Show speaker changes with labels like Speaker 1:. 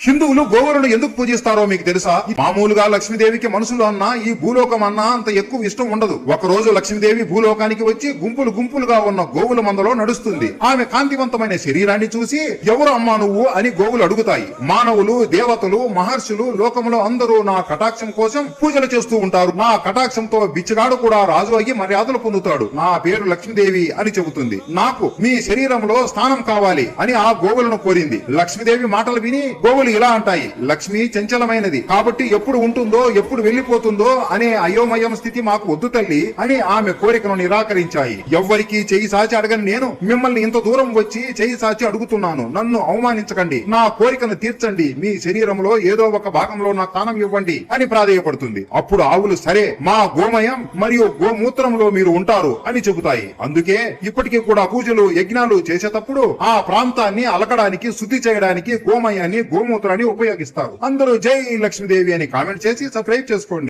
Speaker 1: హిందువులు గోవులను ఎందుకు పూజిస్తారో మీకు తెలుసా? మామూలుగా లక్ష్మీదేవికి మనుషులు అన్నా ఈ భూలోకం అన్నా అంత ఎక్కువ ఇష్టం ఉండదు. ఒక రోజు లక్ష్మీదేవి భూలోకానికి వచ్చి గుంపులు గుంపులుగా ఉన్న గోవుల మందలో నడుస్తుంది. ఆమె కాంతివంతమైన శరీరాన్ని చూసి ఎవరు అమ్మా నువ్వు అని గోవులు అడుగుతాయి. మానవులు, దేవతలు, మహర్షులు, లోకంలో అందరూ నా కటాక్షం కోసం పూజలు చేస్తూ ఉంటారు. నా కటాక్షంతో బిచ్చగాడు కూడా రాజు అయ్యి మర్యాదలు పొందుతాడు. నా పేరు లక్ష్మీదేవి అని చెబుతుంది. నాకు మీ శరీరంలో స్థానం కావాలి అని ఆ గోవులను కోరింది. లక్ష్మీదేవి మాటలు విని గోవులు ఇలా అంటాయి, లక్ష్మి చంచలమైనది కాబట్టి ఎప్పుడు ఉంటుందో ఎప్పుడు వెళ్లిపోతుందో అనే అయోమయం స్థితి మాకు వద్దు తల్లి అని ఆమె కోరికను నిరాకరించాయి. ఎవ్వరికి చెయ్యి సాచి అడగని నేను మిమ్మల్ని ఇంత దూరం వచ్చి చెయ్యి సాచి అడుగుతున్నాను. నన్ను అవమానించకండి, నా కోరికను తీర్చండి, మీ శరీరంలో ఏదో ఒక భాగంలో నా స్థానం ఇవ్వండి అని ప్రాధేయపడుతుంది. అప్పుడు ఆవులు సరే, మా గోమయం మరియు గోమూత్రంలో మీరు ఉంటారు అని చెబుతాయి. అందుకే ఇప్పటికీ కూడా పూజలు, యజ్ఞాలు చేసేటప్పుడు ఆ ప్రాంతాన్ని అలకడానికి, శుద్ధి చేయడానికి గోమయాన్ని, గోమూత్రాన్ని ఉపయోగిస్తారు. అందరూ జై లక్ష్మీదేవి అని కామెంట్ చేసి సబ్స్క్రైబ్ చేసుకోండి.